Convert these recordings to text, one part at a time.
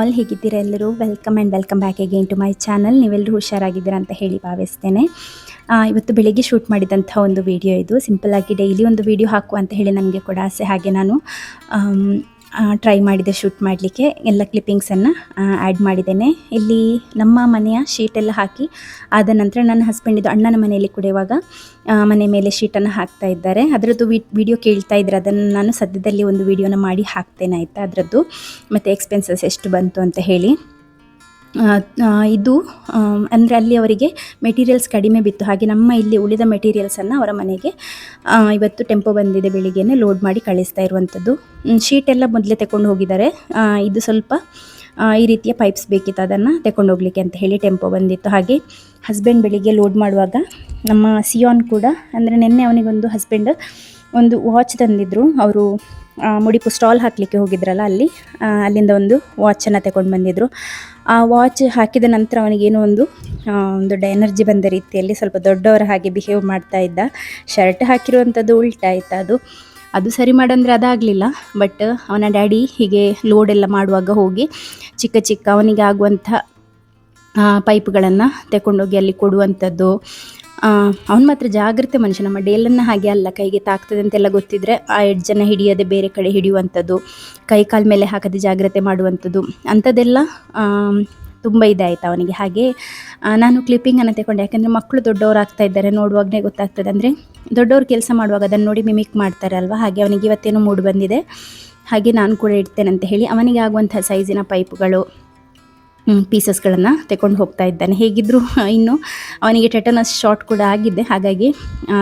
All, ಹೇಗಿದ್ದೀರಾ ಎಲ್ಲರೂ? Welcome back again to my channel. ನೀವೆಲ್ಲರೂ ಹುಷಾರಾಗಿದ್ದೀರಾ ಅಂತ ಹೇಳಿ ಭಾವಿಸ್ತೇನೆ. ಇವತ್ತು ಬೆಳಿಗ್ಗೆ ಶೂಟ್ ಮಾಡಿದಂಥ ಒಂದು ವಿಡಿಯೋ ಇದು. ಸಿಂಪಲ್ಲಾಗಿ ಡೈಲಿ ಒಂದು ವಿಡಿಯೋ ಹಾಕುವ ಅಂತ ಹೇಳಿ ನನಗೆ ಕೂಡ ಆಸೆ. ಹಾಗೆ ನಾನು ಟ್ರೈ ಮಾಡಿದೆ ಶೂಟ್ ಮಾಡಲಿಕ್ಕೆ. ಎಲ್ಲ ಕ್ಲಿಪ್ಪಿಂಗ್ಸನ್ನು ಆ್ಯಡ್ ಮಾಡಿದ್ದೇನೆ. ಇಲ್ಲಿ ನಮ್ಮ ಮನೆಯ ಶೀಟೆಲ್ಲ ಹಾಕಿ ಆದ ನಂತರ ನನ್ನ ಹಸ್ಬೆಂಡಿದ್ದು ಅಣ್ಣನ ಮನೆಯಲ್ಲಿ ಕೂಡ ಇವಾಗ ಮನೆ ಮೇಲೆ ಶೀಟನ್ನು ಹಾಕ್ತಾ ಇದ್ದಾರೆ. ಅದರದ್ದು ವಿಡಿಯೋ ಕೇಳ್ತಾ ಇದ್ದಾರೆ. ಅದನ್ನು ನಾನು ಸದ್ಯದಲ್ಲಿ ಒಂದು ವಿಡಿಯೋನ ಮಾಡಿ ಹಾಕ್ತೇನೆ ಆಯಿತಾ, ಅದರದ್ದು ಮತ್ತು ಎಕ್ಸ್ಪೆನ್ಸಸ್ ಎಷ್ಟು ಬಂತು ಅಂತ ಹೇಳಿ. ಇದು ಅಂದರೆ ಅಲ್ಲಿ ಅವರಿಗೆ ಮೆಟೀರಿಯಲ್ಸ್ ಕಡಿಮೆ ಬಿತ್ತು. ಹಾಗೆ ನಮ್ಮ ಇಲ್ಲಿ ಉಳಿದ ಮೆಟೀರಿಯಲ್ಸನ್ನು ಅವರ ಮನೆಗೆ ಇವತ್ತು ಟೆಂಪೋ ಬಂದಿದೆ, ಬೆಳಿಗ್ಗೆನೇ ಲೋಡ್ ಮಾಡಿ ಕಳಿಸ್ತಾ ಇರುವಂಥದ್ದು. ಶೀಟೆಲ್ಲ ಮೊದಲೇ ತಗೊಂಡು ಹೋಗಿದ್ದಾರೆ. ಇದು ಸ್ವಲ್ಪ ಈ ರೀತಿಯ ಪೈಪ್ಸ್ ಬೇಕಿತ್ತು, ಅದನ್ನು ತಗೊಂಡು ಹೋಗಲಿಕ್ಕೆ ಅಂತ ಹೇಳಿ ಟೆಂಪೋ ಬಂದಿತ್ತು. ಹಾಗೆ ಹಸ್ಬೆಂಡ್ ಬೆಳಿಗ್ಗೆ ಲೋಡ್ ಮಾಡುವಾಗ ನಮ್ಮ ಸಿಯಾನ್ ಕೂಡ, ಅಂದರೆ ನಿನ್ನೆ ಅವನಿಗೊಂದು ಹಸ್ಬೆಂಡ್ ಒಂದು ವಾಚ್ ತಂದಿದ್ದರು. ಅವರು ಮುಡಿಪು ಸ್ಟಾಲ್ ಹಾಕಲಿಕ್ಕೆ ಹೋಗಿದ್ರಲ್ಲ, ಅಲ್ಲಿಂದ ಒಂದು ವಾಚನ್ನು ತಗೊಂಡು ಬಂದಿದ್ದರು. ಆ ವಾಚ್ ಹಾಕಿದ ನಂತರ ಅವನಿಗೇನೋ ಒಂದು ದೊಡ್ಡ ಎನರ್ಜಿ ಬಂದ ರೀತಿಯಲ್ಲಿ ಸ್ವಲ್ಪ ದೊಡ್ಡವರ ಹಾಗೆ ಬಿಹೇವ್ ಮಾಡ್ತಾ ಇದ್ದ. ಶರ್ಟ್ ಹಾಕಿರುವಂಥದ್ದು ಉಲ್ಟಾಯಿತು. ಅದು ಸರಿ ಮಾಡಂದರೆ ಅದಾಗಲಿಲ್ಲ. ಬಟ್ ಅವನ ಡ್ಯಾಡಿ ಹೀಗೆ ಲೋಡೆಲ್ಲ ಮಾಡುವಾಗ ಹೋಗಿ ಚಿಕ್ಕ ಅವನಿಗೆ ಆಗುವಂಥ ಪೈಪ್ಗಳನ್ನು ತಗೊಂಡೋಗಿ ಅಲ್ಲಿ ಕೊಡುವಂಥದ್ದು. ಅವನು ಮಾತ್ರ ಜಾಗ್ರತೆ ಮನುಷ್ಯ. ನಮ್ಮ ಡೇಲನ್ನು ಹಾಗೆ ಅಲ್ಲ, ಕೈಗೆ ತಾಗ್ತದೆ ಅಂತೆಲ್ಲ ಗೊತ್ತಿದ್ದರೆ ಆ ಎಡ್ಜನ್ನು ಹಿಡಿಯದೆ ಬೇರೆ ಕಡೆ ಹಿಡಿಯುವಂಥದ್ದು, ಕೈ ಕಾಲ ಮೇಲೆ ಹಾಕದೆ ಜಾಗ್ರತೆ ಮಾಡುವಂಥದ್ದು, ಅಂಥದ್ದೆಲ್ಲ ತುಂಬ ಇದಾಯಿತು ಅವನಿಗೆ. ಹಾಗೆ ನಾನು ಕ್ಲಿಪ್ಪಿಂಗನ್ನು ತಗೊಂಡೆ. ಯಾಕೆಂದರೆ ಮಕ್ಕಳು ದೊಡ್ಡವರು ಆಗ್ತಾ ಇದ್ದಾರೆ, ನೋಡುವಾಗಲೇ ಗೊತ್ತಾಗ್ತದೆ. ಅಂದರೆ ದೊಡ್ಡವರು ಕೆಲಸ ಮಾಡುವಾಗ ಅದನ್ನು ನೋಡಿ ಮಿಮಿಕ್ ಮಾಡ್ತಾರೆ ಅಲ್ವಾ. ಹಾಗೆ ಅವನಿಗೆ ಇವತ್ತೇನೋ ಮೂಡ್ ಬಂದಿದೆ. ಹಾಗೆ ನಾನು ಕೂಡ ಇಡ್ತೇನೆ ಅಂತ ಹೇಳಿ ಅವನಿಗೆ ಆಗುವಂಥ ಸೈಜಿನ ಪೈಪ್ಗಳು ಪೀಸಸ್ಗಳನ್ನು ತಗೊಂಡು ಹೋಗ್ತಾ ಇದ್ದಾನೆ. ಹೇಗಿದ್ದರೂ ಇನ್ನು ಅವನಿಗೆ ಟೆಟನಸ್ ಶಾಟ್ ಕೂಡ ಆಗಿದೆ. ಹಾಗಾಗಿ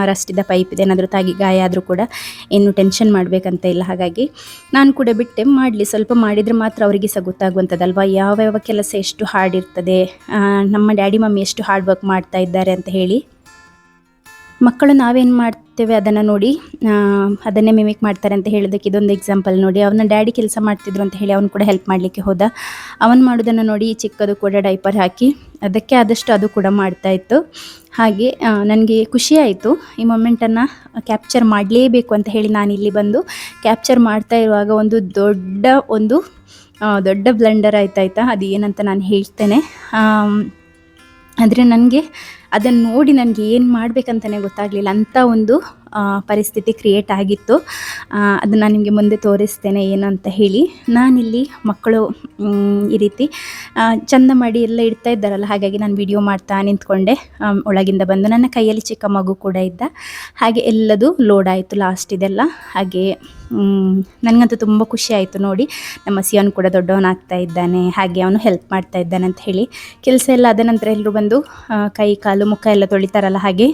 ರಸ್ಟಿದ ಪೈಪ್ ಇದೆ, ಏನಾದರೂ ತಾಗಿ ಗಾಯ ಆದರೂ ಕೂಡ ಏನು ಟೆನ್ಷನ್ ಮಾಡಬೇಕಂತ ಇಲ್ಲ. ಹಾಗಾಗಿ ನಾನು ಕೂಡ ಬಿಟ್ಟೆ, ಮಾಡಲಿ, ಸ್ವಲ್ಪ ಮಾಡಿದರೆ ಮಾತ್ರ ಅವರಿಗೆ ಸಹ ಗೊತ್ತಾಗುವಂಥದ್ದಲ್ವ ಯಾವ ಕೆಲಸ ಎಷ್ಟು ಹಾರ್ಡ್ ಇರ್ತದೆ, ನಮ್ಮ ಡ್ಯಾಡಿ ಮಮ್ಮಿ ಎಷ್ಟು ಹಾರ್ಡ್ ವರ್ಕ್ ಮಾಡ್ತಾ ಇದ್ದಾರೆ ಅಂತ ಹೇಳಿ. ಮಕ್ಕಳು ನಾವೇನು ಮಾಡ್ತೇವೆ ಅದನ್ನು ನೋಡಿ ಅದನ್ನೇ ಮಿಮಿಕ್ ಮಾಡ್ತಾರೆ ಅಂತ ಹೇಳೋದಕ್ಕೆ ಇದೊಂದು ಎಕ್ಸಾಂಪಲ್ ನೋಡಿ. ಅವನ ಡ್ಯಾಡಿ ಕೆಲಸ ಮಾಡ್ತಿದ್ರು ಅಂತ ಹೇಳಿ ಅವನು ಕೂಡ ಹೆಲ್ಪ್ ಮಾಡಲಿಕ್ಕೆ ಹೋದ. ಅವನು ಮಾಡೋದನ್ನು ನೋಡಿ ಚಿಕ್ಕದು ಕೂಡ ಡೈಪರ್ ಹಾಕಿ ಅದಕ್ಕೆ ಆದಷ್ಟು ಅದು ಕೂಡ ಮಾಡ್ತಾಯಿತ್ತು. ಹಾಗೆ ನನಗೆ ಖುಷಿಯಾಯಿತು. ಈ ಮೊಮೆಂಟನ್ನು ಕ್ಯಾಪ್ಚರ್ ಮಾಡಲೇಬೇಕು ಅಂತ ಹೇಳಿ ನಾನು ಇಲ್ಲಿ ಬಂದು ಕ್ಯಾಪ್ಚರ್ ಮಾಡ್ತಾ ಇರುವಾಗ ಒಂದು ದೊಡ್ಡ ಬ್ಲಂಡರ್ ಆಯ್ತಾಯ್ತಾ. ಅದು ಏನಂತ ನಾನು ಹೇಳ್ತೇನೆ. ಆದರೆ ನನಗೆ ಅದನ್ನು ನೋಡಿ ನನಗೆ ಏನು ಮಾಡಬೇಕಂತಲೇ ಗೊತ್ತಾಗಲಿಲ್ಲ, ಅಂಥ ಒಂದು ಪರಿಸ್ಥಿತಿ ಕ್ರಿಯೇಟ್ ಆಗಿತ್ತು. ಅದನ್ನು ನಾನು ನಿಮಗೆ ಮುಂದೆ ತೋರಿಸ್ತೇನೆ ಏನು ಅಂತ ಹೇಳಿ. ನಾನಿಲ್ಲಿ ಮಕ್ಕಳು ಈ ರೀತಿ ಚಂದ ಮಾಡಿ ಎಲ್ಲ ಇಡ್ತಾ ಇದ್ದಾರಲ್ಲ, ಹಾಗಾಗಿ ನಾನು ವಿಡಿಯೋ ಮಾಡ್ತಾ ನಿಂತ್ಕೊಂಡೆ. ಒಳಗಿಂದ ಬಂದು ನನ್ನ ಕೈಯಲ್ಲಿ ಚಿಕ್ಕ ಮಗು ಕೂಡ ಇದ್ದ. ಹಾಗೆ ಎಲ್ಲದು ಲೋಡ್ ಆಯಿತು ಲಾಸ್ಟ್ ಇದೆಲ್ಲ. ಹಾಗೆ ನನಗಂತೂ ತುಂಬ ಖುಷಿ ಆಯಿತು ನೋಡಿ. ನಮ್ಮ ಸಿಯಾನ್ ಕೂಡ ದೊಡ್ಡವನಾಗ್ತಾ ಇದ್ದಾನೆ, ಹಾಗೆ ಅವನು ಹೆಲ್ಪ್ ಮಾಡ್ತಾ ಇದ್ದಾನೆ ಅಂತ ಹೇಳಿ. ಕೆಲಸ ಎಲ್ಲ ಆದ ನಂತರ ಎಲ್ಲರೂ ಬಂದು ಕೈ ಕಾಲು ಮುಖ ಎಲ್ಲ ತೊಳಿತಾರಲ್ಲ, ಹಾಗೆ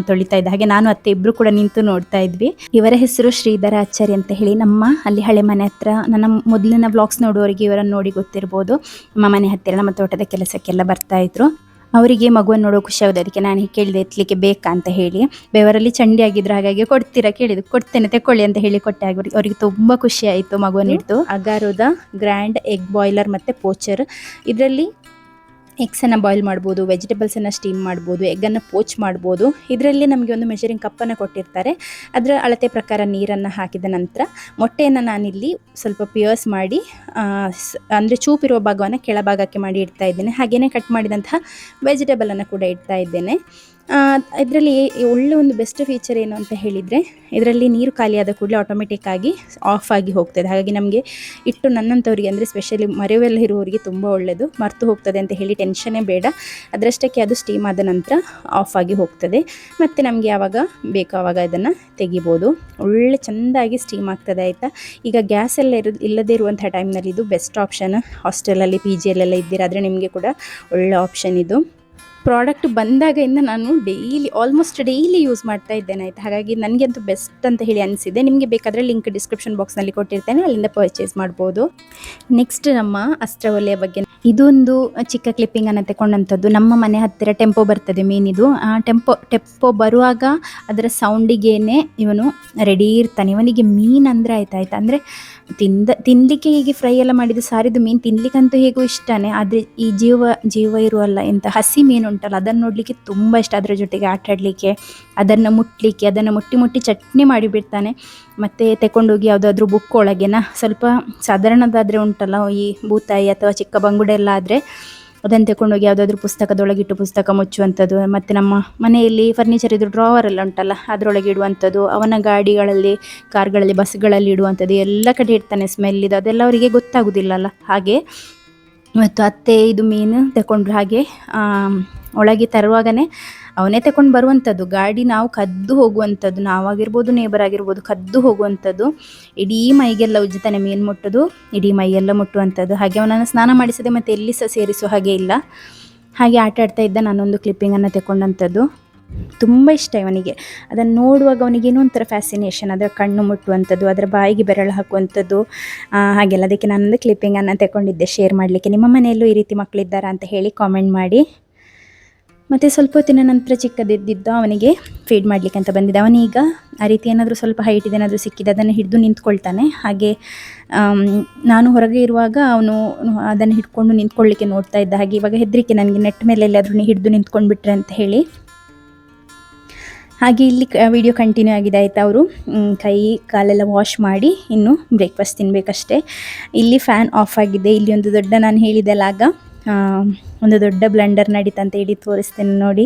ತೊಳಿತಾ ಇದ್ದ. ಹಾಗೆ ನಾನು ಅತ್ತೆ ಇಬ್ಬರು ಕೂಡ ನಿಂತು ನೋಡ್ತಾ ಇದ್ವಿ. ಇವರ ಹೆಸರು ಶ್ರೀಧರ ಆಚಾರ್ಯ ಅಂತ ಹೇಳಿ. ನಮ್ಮ ಅಲ್ಲಿ ಹಳೆ ಮನೆ ಹತ್ರ, ನನ್ನ ಮೊದಲಿನ ವ್ಲಾಗ್ಸ್ ನೋಡುವವರಿಗೆ ಇವರನ್ನು ನೋಡಿ ಗೊತ್ತಿರ್ಬೋದು. ನಮ್ಮ ಮನೆ ಹತ್ತಿರ ನಮ್ಮ ತೋಟದ ಕೆಲಸಕ್ಕೆಲ್ಲ ಬರ್ತಾ ಇದ್ರು. ಅವರಿಗೆ ಮಗುವನ್ನು ನೋಡೋ ಖುಷಿ ಆಗೋದು. ಅದಕ್ಕೆ ನಾನು ಕೇಳಿದೆ ಎತ್ತಲಿಕ್ಕೆ ಬೇಕಾ ಅಂತ ಹೇಳಿ. ಬೆವರಲ್ಲಿ ಚಂಡಿ ಆಗಿದ್ರು, ಹಾಗಾಗಿ ಕೊಡ್ತೀರಾ ಕೇಳಿದ್ರು. ಕೊಡ್ತೇನೆ ತಗೊಳ್ಳಿ ಅಂತ ಹೇಳಿ ಕೊಟ್ಟೆ. ಅವರಿಗೆ ತುಂಬ ಖುಷಿ ಆಯಿತು ಮಗುವನ್ನು ಹಿಡಿದು. ಅಗಾರೋದ ಗ್ರ್ಯಾಂಡ್ ಎಗ್ ಬಾಯ್ಲರ್ ಮತ್ತು ಪೋಚರ್. ಇದರಲ್ಲಿ ಎಗ್ಸನ್ನು ಬಾಯ್ಲ್ ಮಾಡ್ಬೋದು, ವೆಜಿಟೇಬಲ್ಸನ್ನು ಸ್ಟೀಮ್ ಮಾಡ್ಬೋದು, ಎಗ್ಗನ್ನು ಪೋಚ್ ಮಾಡ್ಬೋದು. ಇದರಲ್ಲಿ ನಮಗೆ ಒಂದು ಮೆಷರಿಂಗ್ ಕಪ್ಪನ್ನು ಕೊಟ್ಟಿರ್ತಾರೆ. ಅದರ ಅಳತೆ ಪ್ರಕಾರ ನೀರನ್ನು ಹಾಕಿದ ನಂತರ ಮೊಟ್ಟೆಯನ್ನು ನಾನಿಲ್ಲಿ ಸ್ವಲ್ಪ ಪಿಯರ್ಸ್ ಮಾಡಿ, ಅಂದರೆ ಚೂಪಿರುವ ಭಾಗವನ್ನು ಕೆಳಭಾಗಕ್ಕೆ ಮಾಡಿ ಇಡ್ತಾ ಇದ್ದೇನೆ. ಹಾಗೆಯೇ ಕಟ್ ಮಾಡಿದಂತಹ ವೆಜಿಟೇಬಲನ್ನು ಕೂಡ ಇಡ್ತಾ ಇದ್ದೇನೆ. ಇದರಲ್ಲಿ ಒಳ್ಳೆ ಒಂದು ಬೆಸ್ಟ್ ಫೀಚರ್ ಏನು ಅಂತ ಹೇಳಿದರೆ, ಇದರಲ್ಲಿ ನೀರು ಖಾಲಿಯಾದ ಕೂಡಲೇ ಆಟೋಮೆಟಿಕ್ಕಾಗಿ ಆಫ್ ಆಗಿ ಹೋಗ್ತದೆ. ಹಾಗಾಗಿ ನಮಗೆ ಇಟ್ಟು ನನ್ನಂಥವರಿಗೆ, ಅಂದರೆ ಸ್ಪೆಷಲಿ ಮರೆವೆಲ್ಲ ಇರುವವರಿಗೆ ತುಂಬ ಒಳ್ಳೆಯದು. ಮರೆತು ಹೋಗ್ತದೆ ಅಂತ ಹೇಳಿ ಟೆನ್ಷನ್ನೇ ಬೇಡ. ಅದರಷ್ಟಕ್ಕೆ ಅದು ಸ್ಟೀಮ್ ಆದ ನಂತರ ಆಫ್ ಆಗಿ ಹೋಗ್ತದೆ. ಮತ್ತು ನಮಗೆ ಯಾವಾಗ ಬೇಕೋ ಆವಾಗ ಇದನ್ನು ತೆಗಿಬೋದು. ಒಳ್ಳೆ ಚೆಂದಾಗಿ ಸ್ಟೀಮ್ ಆಗ್ತದೆ ಆಯಿತಾ. ಈಗ ಗ್ಯಾಸ್ ಎಲ್ಲ ಇಲ್ಲದೇ ಇರುವಂಥ ಟೈಮ್ನಲ್ಲಿ ಇದು ಬೆಸ್ಟ್ ಆಪ್ಷನ್. ಹಾಸ್ಟೆಲಲ್ಲಿ ಪಿ ಜಿಯಲ್ಲೆಲ್ಲ ಇದ್ದೀರಾ ಆದರೆ ನಿಮಗೆ ಕೂಡ ಒಳ್ಳೆ ಆಪ್ಷನ್ ಇದು. ಪ್ರಾಡಕ್ಟ್ ಬಂದಾಗಿಂದ ನಾನು ಆಲ್ಮೋಸ್ಟ್ ಡೈಲಿ ಯೂಸ್ ಮಾಡ್ತಾ ಇದ್ದೇನೆ ಆಯಿತಾ. ಹಾಗಾಗಿ ನನಗೆ ಅಂತೂ ಬೆಸ್ಟ್ ಅಂತ ಹೇಳಿ ಅನಿಸಿದೆ. ನಿಮಗೆ ಬೇಕಾದರೆ ಲಿಂಕ್ ಡಿಸ್ಕ್ರಿಪ್ಷನ್ ಬಾಕ್ಸ್ನಲ್ಲಿ ಕೊಟ್ಟಿರ್ತೇನೆ, ಅಲ್ಲಿಂದ ಪರ್ಚೇಸ್ ಮಾಡ್ಬೋದು. ನೆಕ್ಸ್ಟ್ ನಮ್ಮ ಅಸ್ತ್ರ ಒಲೆಯ ಬಗ್ಗೆ ಇದೊಂದು ಚಿಕ್ಕ ಕ್ಲಿಪ್ಪಿಂಗನ್ನು ತಗೊಂಡಂಥದ್ದು. ನಮ್ಮ ಮನೆ ಹತ್ತಿರ ಟೆಂಪೋ ಬರ್ತದೆ ಮೀನಿದು. ಟೆಂಪೋ ಬರುವಾಗ ಅದರ ಸೌಂಡಿಗೇನೆ ಇವನು ರೆಡಿ ಇರ್ತಾನೆ. ಇವನಿಗೆ ಮೀನು ಅಂದರೆ ಆಯ್ತಾಯ್ತು. ಅಂದರೆ ತಿನ್ನಲಿಕ್ಕೆ ಹೀಗೆ ಫ್ರೈ ಎಲ್ಲ ಮಾಡಿದ್ದು ಸಾರಿದ್ದು ಮೀನು ತಿನ್ನಲಿಕ್ಕಂತೂ ಹೇಗೂ ಇಷ್ಟನೇ. ಆದರೆ ಈ ಜೀವ ಇರುವಲ್ಲ ಎಂಥ ಹಸಿ ಮೀನು ಉಂಟಲ್ಲ, ಅದನ್ನು ನೋಡಲಿಕ್ಕೆ ತುಂಬ ಇಷ್ಟ. ಅದರ ಜೊತೆಗೆ ಆಟ ಆಡಲಿಕ್ಕೆ, ಅದನ್ನು ಮುಟ್ಟಲಿಕ್ಕೆ, ಅದನ್ನು ಮುಟ್ಟಿ ಚಟ್ನಿ ಮಾಡಿಬಿಡ್ತಾನೆ. ಮತ್ತು ತಗೊಂಡೋಗಿ ಯಾವುದಾದ್ರೂ ಬುಕ್ ಒಳಗೆನ ಸ್ವಲ್ಪ ಸಾಧಾರಣದಾದರೆ ಉಂಟಲ್ಲ, ಈ ಬೂತಾಯಿ ಅಥವಾ ಚಿಕ್ಕ ಬಂಗುಡೆ ಎಲ್ಲ ಆದರೆ ಅದನ್ನು ತಗೊಂಡೋಗಿ ಯಾವುದಾದ್ರೂ ಪುಸ್ತಕದೊಳಗಿಟ್ಟು ಪುಸ್ತಕ ಮುಚ್ಚುವಂಥದ್ದು. ಮತ್ತು ನಮ್ಮ ಮನೆಯಲ್ಲಿ ಫರ್ನಿಚರ್ ಇದು ಡ್ರಾವರ್ ಎಲ್ಲ ಉಂಟಲ್ಲ, ಅದರೊಳಗೆ ಇಡುವಂಥದ್ದು, ಅವನ ಗಾಡಿಗಳಲ್ಲಿ, ಕಾರ್ಗಳಲ್ಲಿ, ಬಸ್ಗಳಲ್ಲಿ ಇಡುವಂಥದ್ದು, ಎಲ್ಲ ಕಡೆ ಇಡ್ತಾನೆ. ಸ್ಮೆಲ್ ಇದು ಅದೆಲ್ಲ ಅವರಿಗೆ ಗೊತ್ತಾಗೋದಿಲ್ಲಲ್ಲ. ಹಾಗೆ ಮತ್ತು ಅತ್ತೆ ಇದು ಮೀನು ತಗೊಂಡ್ರು. ಹಾಗೆ ಒಳಗೆ ತರುವಾಗನೇ ಅವನೇ ತಗೊಂಡು ಬರುವಂಥದ್ದು. ಗಾಡಿ ನಾವು ಕದ್ದು ಹೋಗುವಂಥದ್ದು, ನಾವಾಗಿರ್ಬೋದು ನೇಬರ್ ಆಗಿರ್ಬೋದು, ಕದ್ದು ಹೋಗುವಂಥದ್ದು. ಇಡೀ ಮೈಗೆಲ್ಲ ಉಜ್ಜುತ್ತಾನೆ, ಮೀನು ಮುಟ್ಟೋದು ಇಡೀ ಮೈಯೆಲ್ಲ ಮುಟ್ಟುವಂಥದ್ದು. ಹಾಗೆ ಅವನನ್ನು ಸ್ನಾನ ಮಾಡಿಸದೆ ಮತ್ತು ಎಲ್ಲಿ ಸಹ ಸೇರಿಸೋ ಹಾಗೆ ಇಲ್ಲ. ಹಾಗೆ ಆಟ ಆಡ್ತಾ ಇದ್ದ. ನಾನೊಂದು ಕ್ಲಿಪ್ಪಿಂಗನ್ನು ತಗೊಂಡಂಥದ್ದು. ತುಂಬ ಇಷ್ಟ ಇವನಿಗೆ. ಅದನ್ನು ನೋಡುವಾಗ ಅವನಿಗೇನೋ ಒಂಥರ ಫ್ಯಾಸಿನೇಷನ್, ಅದರ ಕಣ್ಣು ಮುಟ್ಟುವಂಥದ್ದು, ಅದರ ಬಾಯಿಗೆ ಬೆರಳು ಹಾಕುವಂಥದ್ದು, ಹಾಗೆಲ್ಲ. ಅದಕ್ಕೆ ನಾನೊಂದು ಕ್ಲಿಪ್ಪಿಂಗನ್ನು ತಗೊಂಡಿದ್ದೆ ಶೇರ್ ಮಾಡಲಿಕ್ಕೆ. ನಿಮ್ಮ ಮನೆಯಲ್ಲೂ ಈ ರೀತಿ ಮಕ್ಕಳಿದ್ದಾರಾ ಅಂತ ಹೇಳಿ ಕಾಮೆಂಟ್ ಮಾಡಿ. ಮತ್ತು ಸ್ವಲ್ಪ ಹೊತ್ತಿನ ನಂತರ ಚಿಕ್ಕದಿದ್ದ ಅವನಿಗೆ ಫೀಡ್ ಮಾಡಲಿಕ್ಕೆ ಅಂತ ಬಂದಿದ್ದೆ. ಅವನೀಗ ಆ ರೀತಿ ಏನಾದರೂ ಸ್ವಲ್ಪ ಹೈಟ್ ಏನಾದರೂ ಸಿಕ್ಕಿದೆ ಅದನ್ನು ಹಿಡಿದು ನಿಂತ್ಕೊಳ್ತಾನೆ. ಹಾಗೆ ನಾನು ಹೊರಗೆ ಇರುವಾಗ ಅವನು ಅದನ್ನು ಹಿಡ್ಕೊಂಡು ನಿಂತ್ಕೊಳ್ಳಿಕ್ಕೆ ನೋಡ್ತಾ ಇದ್ದ. ಹಾಗೆ ಇವಾಗ ಹೆದರಿಕೆ ನನಗೆ, ನೆಟ್ ಮೇಲೆ ಎಲ್ಲಾದ್ರೂ ಹಿಡಿದು ನಿಂತ್ಕೊಂಡು ಬಿಟ್ರೆ ಅಂತ ಹೇಳಿ. ಹಾಗೆ ಇಲ್ಲಿ ವಿಡಿಯೋ ಕಂಟಿನ್ಯೂ ಆಗಿದೆ ಆಯಿತಾ. ಅವರು ಕೈ ಕಾಲೆಲ್ಲ ವಾಶ್ ಮಾಡಿ ಇನ್ನು ಬ್ರೇಕ್ಫಾಸ್ಟ್ ತಿನ್ನಬೇಕಷ್ಟೇ. ಇಲ್ಲಿ ಫ್ಯಾನ್ ಆಫ್ ಆಗಿದೆ. ಇಲ್ಲಿ ಒಂದು ದೊಡ್ಡ, ನಾನು ಹೇಳಿದೆಲ್ಲ ಆಗ ಒಂದು ದೊಡ್ಡ ಬ್ಲೆಂಡರ್ ನಡೀತಾ ಅಂತ ಹೇಳಿ ತೋರಿಸ್ತೇನೆ ನೋಡಿ.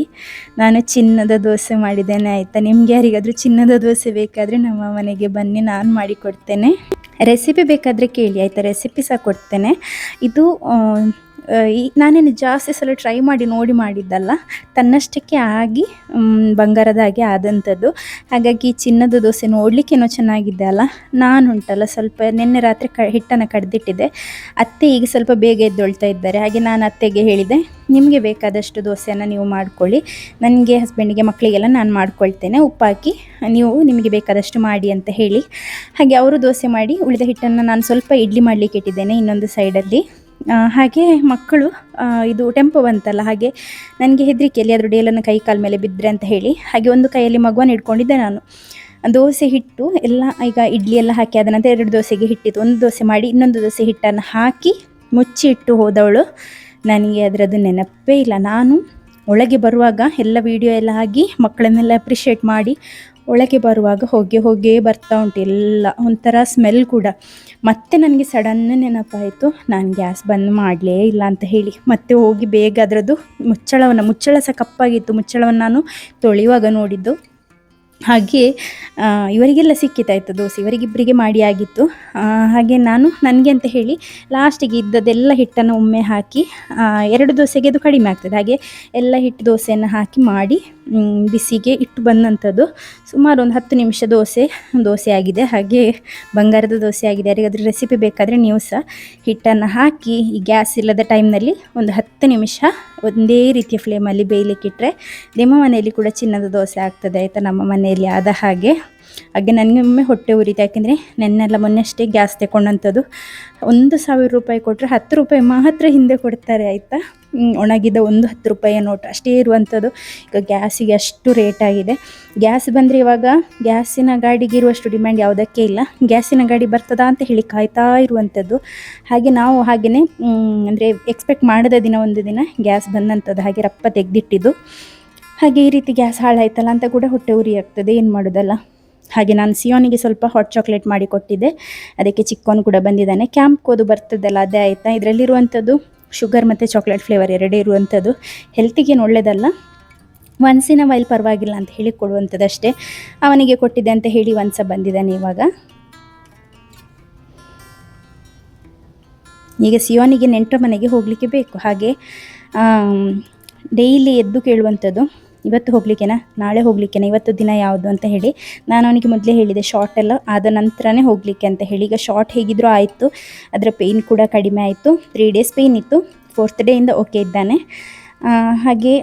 ನಾನು ಚಿನ್ನದ ದೋಸೆ ಮಾಡಿದ್ದೇನೆ ಆಯಿತಾ. ನಿಮ್ಗೆ ಯಾರಿಗಾದರೂ ಚಿನ್ನದ ದೋಸೆ ಬೇಕಾದರೆ ನಮ್ಮ ಮನೆಗೆ ಬನ್ನಿ, ನಾನು ಮಾಡಿಕೊಡ್ತೇನೆ. ರೆಸಿಪಿ ಬೇಕಾದರೆ ಕೇಳಿ ಆಯಿತಾ, ರೆಸಿಪಿ ಸಹ ಕೊಡ್ತೇನೆ. ಇದು ನಾನೇನು ಜಾಸ್ತಿ ಸಲ ಟ್ರೈ ಮಾಡಿ ಮಾಡಿದ್ದಲ್ಲ, ತನ್ನಷ್ಟಕ್ಕೆ ಆಗಿ ಬಂಗಾರದ ಹಾಗೆ ಆದಂಥದ್ದು. ಹಾಗಾಗಿ ಚಿನ್ನದ ದೋಸೆ ನೋಡಲಿಕ್ಕೇನೋ ಚೆನ್ನಾಗಿದೆ ಅಲ್ಲ. ನಾನು ಉಂಟಲ್ಲ ಸ್ವಲ್ಪ ನಿನ್ನೆ ರಾತ್ರಿ ಹಿಟ್ಟನ್ನು ಕಡ್ದಿಟ್ಟಿದ್ದೆ. ಅತ್ತೆ ಈಗ ಸ್ವಲ್ಪ ಬೇಗ ಎದ್ದೊಳ್ತಾ ಇದ್ದಾರೆ. ಹಾಗೆ ನಾನು ಅತ್ತೆಗೆ ಹೇಳಿದೆ, ನಿಮಗೆ ಬೇಕಾದಷ್ಟು ದೋಸೆಯನ್ನು ನೀವು ಮಾಡ್ಕೊಳ್ಳಿ, ನನಗೆ ಹಸ್ಬೆಂಡಿಗೆ ಮಕ್ಕಳಿಗೆಲ್ಲ ನಾನು ಮಾಡ್ಕೊಳ್ತೇನೆ, ಉಪ್ಪಾಕಿ ನೀವು ನಿಮಗೆ ಬೇಕಾದಷ್ಟು ಮಾಡಿ ಅಂತ ಹೇಳಿ. ಹಾಗೆ ಅವರು ದೋಸೆ ಮಾಡಿ ಉಳಿದ ಹಿಟ್ಟನ್ನು ನಾನು ಸ್ವಲ್ಪ ಇಡ್ಲಿ ಮಾಡಲಿಕ್ಕೆ ಇಟ್ಟಿದ್ದೇನೆ ಇನ್ನೊಂದು ಸೈಡಲ್ಲಿ. ಹಾಗೆ ಮಕ್ಕಳು ಇದು ಟೆಂಪೋ ಬಂತಲ್ಲ, ಹಾಗೆ ನನಗೆ ಹೆದರಿಕೆ ಎಲ್ಲಿಯಾದರೂ ಡೇಲನ್ನು ಕೈ ಕಾಲ ಮೇಲೆ ಬಿದ್ದರೆ ಅಂತ ಹೇಳಿ ಹಾಗೆ ಒಂದು ಕೈಯಲ್ಲಿ ಮಗುವನ್ನು ಇಟ್ಕೊಂಡಿದ್ದೆ ನಾನು. ದೋಸೆ ಹಿಟ್ಟು ಎಲ್ಲ ಈಗ ಇಡ್ಲಿ ಎಲ್ಲ ಹಾಕಿ ಆದ ನಂತರ 2 ದೋಸೆಗೆ ಹಿಟ್ಟಿತ್ತು. ಒಂದು ದೋಸೆ ಮಾಡಿ ಇನ್ನೊಂದು ದೋಸೆ ಹಿಟ್ಟನ್ನು ಹಾಕಿ ಮುಚ್ಚಿ ಇಟ್ಟು ಹೋದವಳು. ನನಗೆ ಅದರದ್ದು ನೆನಪೇ ಇಲ್ಲ. ನಾನು ಒಳಗೆ ಬರುವಾಗ ಎಲ್ಲ ವೀಡಿಯೋ ಎಲ್ಲ ಆಗಿ ಮಕ್ಕಳನ್ನೆಲ್ಲ ಅಪ್ರಿಷಿಯೇಟ್ ಮಾಡಿ ಒಳಗೆ ಬರುವಾಗ ಹೊಗೆ ಬರ್ತಾ ಉಂಟು, ಎಲ್ಲ ಒಂಥರ ಸ್ಮೆಲ್ ಕೂಡ. ಮತ್ತೆ ನನಗೆ ಸಡನ್ ನೆನಪಾಯಿತು, ನಾನು ಗ್ಯಾಸ್ ಬಂದ್ ಮಾಡಲೇ ಇಲ್ಲ ಅಂತ ಹೇಳಿ. ಮತ್ತೆ ಹೋಗಿ ಬೇಗ ಅದರದ್ದು ಮುಚ್ಚಳ ಸಹ ಕಪ್ಪಾಗಿತ್ತು, ಮುಚ್ಚಳವನ್ನು ನಾನು ತೊಳೆಯುವಾಗ ನೋಡಿದ್ದು. ಹಾಗೆ ಇವರಿಗೆಲ್ಲ ಸಿಕ್ಕಿತಾಯಿತು ದೋಸೆ, ಇವರಿಗಿಬ್ಬರಿಗೆ ಮಾಡಿ ಆಗಿತ್ತು. ಹಾಗೆ ನಾನು ನನಗೆ ಅಂತ ಹೇಳಿ ಲಾಸ್ಟಿಗೆ ಇದ್ದದೆಲ್ಲ ಹಿಟ್ಟನ್ನು ಒಮ್ಮೆ ಹಾಕಿ 2 ದೋಸೆಗೆ ಅದು ಕಡಿಮೆ ಆಗ್ತದೆ. ಹಾಗೆ ಎಲ್ಲ ಹಿಟ್ಟು ದೋಸೆಯನ್ನು ಹಾಕಿ ಮಾಡಿ ಬಿಸಿಗೆ ಇಟ್ಟು ಬಂದಂಥದ್ದು. ಸುಮಾರು ಒಂದು 10 ನಿಮಿಷ ದೋಸೆ ಆಗಿದೆ. ಹಾಗೆ ಬಂಗಾರದ ದೋಸೆ ಆಗಿದೆ. ಯಾರಿಗಾದ್ರೂ ರೆಸಿಪಿ ಬೇಕಾದರೆ ನೀವು ಸಹ ಹಿಟ್ಟನ್ನು ಹಾಕಿ ಈ ಗ್ಯಾಸ್ ಇಲ್ಲದ ಟೈಮ್ನಲ್ಲಿ ಒಂದು 10 ನಿಮಿಷ ಒಂದೇ ರೀತಿಯ ಫ್ಲೇಮಲ್ಲಿ ಬೇಯಲಿಕ್ಕಿಟ್ರೆ ನಿಮ್ಮ ಮನೆಯಲ್ಲಿ ಕೂಡ ಚಿನ್ನದ ದೋಸೆ ಆಗ್ತದೆ ಆಯಿತಾ, ನಮ್ಮ ಮನೆಯಲ್ಲಿ ಆದ ಹಾಗೆ. ನನಗೆ ಒಮ್ಮೆ ಹೊಟ್ಟೆ ಉರಿತು, ಯಾಕೆಂದರೆ ನೆನ್ನೆಲ್ಲ ಮೊನ್ನೆಷ್ಟೇ ಗ್ಯಾಸ್ ತಗೊಂಡಂಥದ್ದು. 1,000 ರೂಪಾಯಿ ಕೊಟ್ಟರೆ 10 ರೂಪಾಯಿ ಮಾತ್ರ ಹಿಂದೆ ಕೊಡ್ತಾರೆ ಆಯಿತಾ. ಒಣಗಿದ ಒಂದು 10 ರೂಪಾಯಿಯ ನೋಟು ಅಷ್ಟೇ ಇರುವಂಥದ್ದು. ಈಗ ಗ್ಯಾಸಿಗೆ ಅಷ್ಟು ರೇಟ್ ಆಗಿದೆ. ಗ್ಯಾಸ್ ಬಂದರೆ ಇವಾಗ ಗ್ಯಾಸಿನ ಗಾಡಿಗೆ ಇರುವಷ್ಟು ಡಿಮ್ಯಾಂಡ್ ಯಾವುದಕ್ಕೆ ಇಲ್ಲ. ಗ್ಯಾಸಿನ ಗಾಡಿ ಬರ್ತದಾ ಅಂತ ಹೇಳಿ ಕಾಯ್ತಾ ಇರುವಂಥದ್ದು. ಹಾಗೆ ನಾವು ಹಾಗೆಯೇ ಅಂದರೆ ಎಕ್ಸ್ಪೆಕ್ಟ್ ಮಾಡದ ಒಂದು ದಿನ ಗ್ಯಾಸ್ ಬಂದಂಥದ್ದು, ಹಾಗೆ ರಪ್ಪ ತೆಗೆದಿಟ್ಟಿದ್ದು. ಹಾಗೆ ಈ ರೀತಿ ಗ್ಯಾಸ್ ಹಾಳಾಯ್ತಲ್ಲ ಅಂತ ಕೂಡ ಹೊಟ್ಟೆ ಉರಿ ಆಗ್ತದೆ, ಏನು ಮಾಡೋದಲ್ಲ. ಹಾಗೆ ನಾನು ಸಿಯೋನಿಗೆ ಸ್ವಲ್ಪ ಹಾಟ್ ಚಾಕ್ಲೇಟ್ ಮಾಡಿ ಕೊಟ್ಟಿದ್ದೆ, ಅದಕ್ಕೆ ಚಿಕ್ಕವನು ಕೂಡ ಬಂದಿದ್ದಾನೆ. ಕ್ಯಾಂಪ್ ಕೋದು ಬರ್ತದಲ್ಲ ಅದೇ ಆಯಿತಾ. ಇದರಲ್ಲಿರುವಂಥದ್ದು ಶುಗರ್ ಮತ್ತು ಚಾಕ್ಲೇಟ್ ಫ್ಲೇವರ್ ಎರಡೇ ಇರುವಂಥದ್ದು. ಹೆಲ್ತಿಗೇನು ಒಳ್ಳೆಯದಲ್ಲ, ಒನ್ಸ್ ಇನ್ ಅ ವೈಲ್ ಪರವಾಗಿಲ್ಲ ಅಂತ ಹೇಳಿ ಕೊಡುವಂಥದ್ದು ಅಷ್ಟೇ. ಅವನಿಗೆ ಕೊಟ್ಟಿದ್ದೆ ಅಂತ ಹೇಳಿ ಒಂದ್ಸ ಬಂದಿದ್ದಾನೆ ಇವಾಗ. ಈಗ ಸಿಯೋನಿಗೆ ನೆಂಟರ ಮನೆಗೆ ಹೋಗಲಿಕ್ಕೆ ಬೇಕು. ಹಾಗೆ ಡೈಲಿ ಎದ್ದು ಕೇಳುವಂಥದ್ದು, ಇವತ್ತು ಹೋಗಲಿಕ್ಕೆನಾ, ನಾಳೆ ಹೋಗಲಿಕ್ಕೆನಾ, ಇವತ್ತು ದಿನ ಯಾವುದು ಅಂತ ಹೇಳಿ. ನಾನು ಅವನಿಗೆ ಮೊದಲೇ ಹೇಳಿದೆ ಶಾರ್ಟ್ ಎಲ್ಲ ಆದ ನಂತರನೇ ಹೋಗಲಿಕ್ಕೆ ಅಂತ ಹೇಳಿ. ಈಗ ಶಾರ್ಟ್ ಹೇಗಿದ್ರೂ ಆಯಿತು, ಅದರ ಪೇಯ್ನ್ ಕೂಡ ಕಡಿಮೆ ಆಯಿತು. 3 ಡೇಸ್ ಪೇಯ್ನ್ ಇತ್ತು, 4th ಡೇಯಿಂದ ಓಕೆ ಇದ್ದಾನೆ. ಹಾಗೆ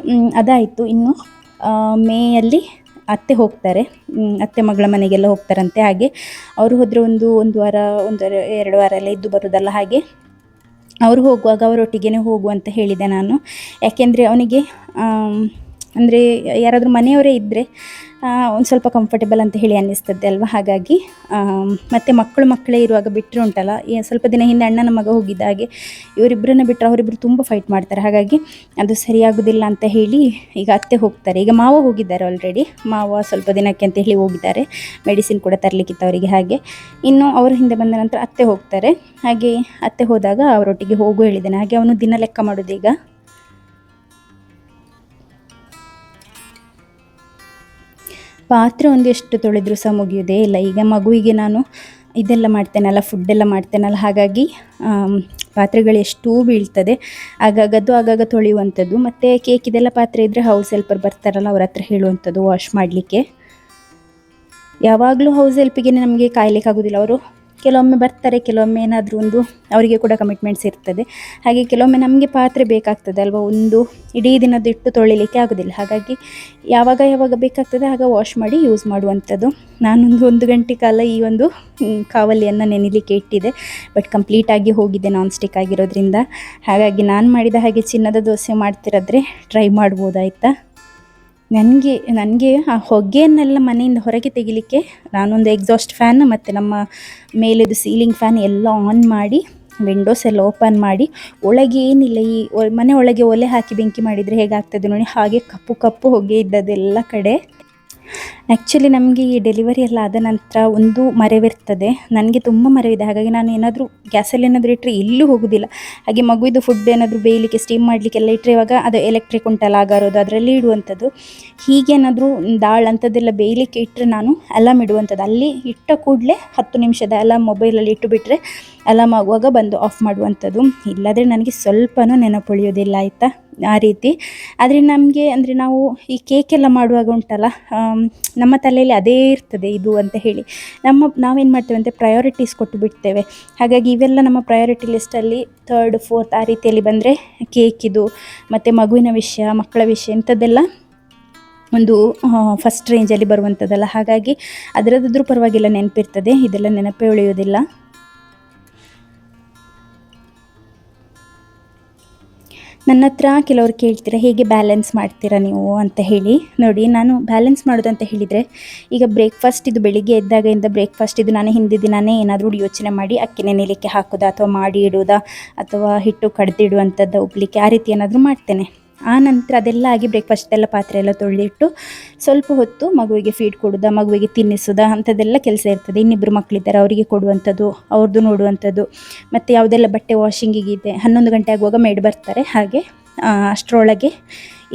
ಅದಾಯಿತು. ಇನ್ನು ಮೇಯಲ್ಲಿ ಅತ್ತೆ ಹೋಗ್ತಾರೆ, ಅತ್ತೆ ಮಗಳ ಮನೆಗೆಲ್ಲ ಹೋಗ್ತಾರಂತೆ. ಹಾಗೆ ಅವರು ಹೋದರೆ ಒಂದು ವಾರ 2 ವಾರ ಎಲ್ಲ ಇದ್ದು ಬರೋದಲ್ಲ. ಹಾಗೆ ಅವರು ಹೋಗುವಾಗ ಅವರೊಟ್ಟಿಗೆ ಹೋಗುವಂತ ಹೇಳಿದೆ ನಾನು. ಯಾಕೆಂದರೆ ಅವನಿಗೆ ಅಂದರೆ ಯಾರಾದರೂ ಮನೆಯವರೇ ಇದ್ದರೆ ಒಂದು ಸ್ವಲ್ಪ ಕಂಫರ್ಟೇಬಲ್ ಅಂತ ಹೇಳಿ ಅನ್ನಿಸ್ತದೆ ಅಲ್ವಾ. ಹಾಗಾಗಿ ಮತ್ತು ಮಕ್ಕಳೇ ಇರುವಾಗ ಬಿಟ್ಟರೆ ಉಂಟಲ್ಲ, ಸ್ವಲ್ಪ ದಿನ ಹಿಂದೆ ಅಣ್ಣನ ಮಗ ಹೋಗಿದ್ದ ಹಾಗೆ ಇವರಿಬ್ಬರನ್ನ ಬಿಟ್ಟರೆ ಅವರಿಬ್ಬರು ತುಂಬ ಫೈಟ್ ಮಾಡ್ತಾರೆ. ಹಾಗಾಗಿ ಅದು ಸರಿಯಾಗೋದಿಲ್ಲ ಅಂತ ಹೇಳಿ ಈಗ ಅತ್ತೆ ಹೋಗ್ತಾರೆ. ಈಗ ಮಾವ ಹೋಗಿದ್ದಾರೆ ಆಲ್ರೆಡಿ, ಮಾವ ಸ್ವಲ್ಪ ದಿನಕ್ಕೆ ಅಂತ ಹೇಳಿ ಹೋಗಿದ್ದಾರೆ, ಮೆಡಿಸಿನ್ ಕೂಡ ತರಲಿಕ್ಕಿತ್ತು ಅವರಿಗೆ. ಹಾಗೆ ಇನ್ನು ಅವರು ಹಿಂದೆ ಬಂದ ನಂತರ ಅತ್ತೆ ಹೋಗ್ತಾರೆ. ಹಾಗೆ ಅತ್ತೆ ಹೋದಾಗ ಅವರೊಟ್ಟಿಗೆ ಹೋಗು ಹೇಳಿದ್ದೇನೆ. ಹಾಗೆ ಅವನು ದಿನ ಲೆಕ್ಕ ಮಾಡೋದು ಈಗ. ಪಾತ್ರೆ ಒಂದು ಎಷ್ಟು ತೊಳೆದರೂ ಸಹ ಮುಗಿಯೋದೇ ಇಲ್ಲ. ಈಗ ಮಗುವಿಗೆ ನಾನು ಇದೆಲ್ಲ ಮಾಡ್ತೇನಲ್ಲ, ಫುಡ್ಡೆಲ್ಲ ಮಾಡ್ತೇನಲ್ಲ, ಹಾಗಾಗಿ ಪಾತ್ರೆಗಳು ಎಷ್ಟೂ ಬೀಳ್ತದೆ. ಆಗಾಗ ತೊಳೆಯುವಂಥದ್ದು. ಮತ್ತು ಕೇಕಿದೆಲ್ಲ ಪಾತ್ರೆ ಇದ್ದರೆ ಹೌಸ್ ಹೆಲ್ಪರ್ ಬರ್ತಾರಲ್ಲ, ಅವ್ರ ಹತ್ರ ಹೇಳುವಂಥದ್ದು ವಾಶ್ ಮಾಡಲಿಕ್ಕೆ. ಯಾವಾಗಲೂ ಹೌಸ್ ಹೆಲ್ಪಿಗೆ ನಮಗೆ ಕಾಯಲಿಕ್ಕಾಗೋದಿಲ್ಲ. ಅವರು ಕೆಲವೊಮ್ಮೆ ಬರ್ತಾರೆ, ಕೆಲವೊಮ್ಮೆ ಏನಾದರೂ ಒಂದು ಅವರಿಗೆ ಕೂಡ ಕಮಿಟ್ಮೆಂಟ್ಸ್ ಇರ್ತದೆ. ಹಾಗೆ ಕೆಲವೊಮ್ಮೆ ನಮಗೆ ಪಾತ್ರೆ ಬೇಕಾಗ್ತದೆ ಅಲ್ವಾ, ಒಂದು ಇಡೀ ದಿನದಿಟ್ಟು ತೊಳಿಲಿಕ್ಕೆ ಆಗೋದಿಲ್ಲ. ಹಾಗಾಗಿ ಯಾವಾಗ ಬೇಕಾಗ್ತದೆ ಆಗ ವಾಶ್ ಮಾಡಿ ಯೂಸ್ ಮಾಡುವಂಥದ್ದು. ನಾನೊಂದು 1 ಗಂಟೆ ಕಾಲ ಈ ಒಂದು ಕಾವಲಿಯನ್ನು ನೆನೆಲಿಕ್ಕೆ ಇಟ್ಟಿದ್ದೆ, ಬಟ್ ಕಂಪ್ಲೀಟಾಗಿ ಹೋಗಿದೆ ನಾನ್ ಸ್ಟಿಕ್ ಆಗಿರೋದ್ರಿಂದ. ಹಾಗಾಗಿ ನಾನು ಮಾಡಿದ ಹಾಗೆ ಚಿನ್ನದ ದೋಸೆ ಮಾಡ್ತಿರಾದ್ರೆ ಟ್ರೈ ಮಾಡ್ಬೋದಾಯ್ತಾ. ನನಗೆ ಆ ಹೊಗೆಯನ್ನೆಲ್ಲ ಮನೆಯಿಂದ ಹೊರಗೆ ತೆಗಿಲಿಕ್ಕೆ ನಾನೊಂದು ಎಕ್ಸಾಸ್ಟ್ ಫ್ಯಾನ್ ಮತ್ತು ನಮ್ಮ ಮೇಲಿದು ಸೀಲಿಂಗ್ ಫ್ಯಾನ್ ಎಲ್ಲ ಆನ್ ಮಾಡಿ, ವಿಂಡೋಸ್ ಎಲ್ಲ ಓಪನ್ ಮಾಡಿ, ಒಳಗೆ ಏನಿಲ್ಲ, ಈ ಮನೆ ಒಳಗೆ ಒಲೆ ಹಾಕಿ ಬೆಂಕಿ ಮಾಡಿದರೆ ಹೇಗಾಗ್ತದೆ ನೋಡಿ, ಹಾಗೆ ಕಪ್ಪು ಹೊಗೆ ಇದ್ದದೆಲ್ಲ ಕಡೆ. ಆ್ಯಕ್ಚುಲಿ ನಮಗೆ ಈ ಡೆಲಿವರಿ ಎಲ್ಲ ಆದ ನಂತರ ಒಂದು ಮರವಿರ್ತದೆ, ನನಗೆ ತುಂಬ ಮರವಿದೆ. ಹಾಗಾಗಿ ನಾನು ಏನಾದರೂ ಗ್ಯಾಸಲ್ಲಿ ಏನಾದರೂ ಇಟ್ಟರೆ ಎಲ್ಲೂ ಹೋಗೋದಿಲ್ಲ. ಹಾಗೆ ಮಗುವಿದು ಫುಡ್ ಏನಾದರೂ ಬೇಯಲಿಕ್ಕೆ ಸ್ಟೀಮ್ ಮಾಡಲಿಕ್ಕೆಲ್ಲ ಇಟ್ಟರೆ ಇವಾಗ ಅದು ಎಲೆಕ್ಟ್ರಿಕ್ ಉಂಟಲ್ಲ ಆಗಾರೋದು, ಅದರಲ್ಲಿ ಇಡುವಂಥದ್ದು. ಹೀಗೇನಾದರೂ ದಾಲ್ ಅಂಥದ್ದೆಲ್ಲ ಬೇಯಲಿಕ್ಕೆ ಇಟ್ಟರೆ ನಾನು ಅಲಾರ್ಮ್ ಇಡುವಂಥದ್ದು. ಅಲ್ಲಿ ಇಟ್ಟ ಕೂಡಲೇ 10 ನಿಮಿಷದ ಅಲಾರ್ಮ್ ಮೊಬೈಲಲ್ಲಿ ಇಟ್ಟುಬಿಟ್ರೆ ಅಲಾರ್ಮ್ ಆಗುವಾಗ ಬಂದು ಆಫ್ ಮಾಡುವಂಥದ್ದು. ಇಲ್ಲಾಂದರೆ ನನಗೆ ಸ್ವಲ್ಪನೂ ನೆನಪುಳಿಯೋದಿಲ್ಲ ಆಯಿತಾ, ಆ ರೀತಿ. ಆದರೆ ನಮಗೆ ಅಂದರೆ ನಾವು ಈ ಕೇಕೆಲ್ಲ ಮಾಡುವಾಗ ಉಂಟಲ್ಲ, ನಮ್ಮ ತಲೆಯಲ್ಲಿ ಅದೇ ಇರ್ತದೆ ಇದು ಅಂತ ಹೇಳಿ. ನಾವೇನು ಮಾಡ್ತೇವೆ ಅಂತ ಪ್ರಯಾರಿಟೀಸ್ ಕೊಟ್ಟು ಬಿಡ್ತೇವೆ. ಹಾಗಾಗಿ ಇವೆಲ್ಲ ನಮ್ಮ ಪ್ರಯಾರಿಟಿ ಲಿಸ್ಟಲ್ಲಿ 3rd 4th ಆ ರೀತಿಯಲ್ಲಿ ಬಂದರೆ ಕೇಕಿದು ಮತ್ತು ಮಗುವಿನ ವಿಷಯ, ಮಕ್ಕಳ ವಿಷಯ ಇಂಥದ್ದೆಲ್ಲ ಒಂದು ಫಸ್ಟ್ ರೇಂಜಲ್ಲಿ ಬರುವಂಥದ್ದಲ್ಲ. ಹಾಗಾಗಿ ಅದರದ್ದಾದ್ರೂ ಪರವಾಗಿಲ್ಲ, ನೆನಪಿರ್ತದೆ. ಇದೆಲ್ಲ ನೆನಪೇ ಉಳಿಯೋದಿಲ್ಲ. ನನ್ನ ಹತ್ರ ಕೆಲವರು ಕೇಳ್ತೀರಾ ಹೇಗೆ ಬ್ಯಾಲೆನ್ಸ್ ಮಾಡ್ತೀರಾ ನೀವು ಅಂತ ಹೇಳಿ. ನೋಡಿ, ನಾನು ಬ್ಯಾಲೆನ್ಸ್ ಮಾಡೋದಂತ ಹೇಳಿದರೆ, ಈಗ ಬ್ರೇಕ್ಫಾಸ್ಟ್ ಇದು ಬೆಳಿಗ್ಗೆ ಎದ್ದಾಗಿಂದ ಬ್ರೇಕ್ಫಾಸ್ಟ್ ಇದು ನಾನು ಹಿಂದಿನ ದಿನವೇ ಏನಾದರೂ ಯೋಚನೆ ಮಾಡಿ ಅಕ್ಕಿ ನೆನೆಲಿಕ್ಕೆ ಹಾಕೋದಾ ಅಥವಾ ಮಾಡಿ ಇಡೋದಾ ಅಥವಾ ಹಿಟ್ಟು ಕಡ್ದಿಡುವಂಥದ್ದು ಉಬ್ಲಿಕ್ಕೆ, ಆ ರೀತಿ ಏನಾದರೂ ಮಾಡ್ತೇನೆ. ಆ ನಂತರ ಅದೆಲ್ಲ ಆಗಿ ಬ್ರೇಕ್ಫಾಸ್ಟ್ ಎಲ್ಲ ಪಾತ್ರೆ ಎಲ್ಲ ತೊಳೆದಿಟ್ಟು ಸ್ವಲ್ಪ ಹೊತ್ತು ಮಗುವಿಗೆ ಫೀಡ್ ಕೊಡೋದಾ, ಮಗುವಿಗೆ ತಿನ್ನಿಸೋದಾ ಅಂಥದ್ದೆಲ್ಲ ಕೆಲಸ ಇರ್ತದೆ. ಇನ್ನಿಬ್ಬರು ಮಕ್ಕಳಿದ್ದಾರೆ, ಅವರಿಗೆ ಕೊಡುವಂಥದ್ದು, ಅವ್ರದ್ದು ನೋಡುವಂಥದ್ದು, ಮತ್ತು ಯಾವುದೆಲ್ಲ ಬಟ್ಟೆ ವಾಷಿಂಗಿಗಿದೆ 11 ಗಂಟೆ ಆಗುವಾಗ ಮೇಡ್ ಬರ್ತಾರೆ. ಹಾಗೆ ಅಷ್ಟರೊಳಗೆ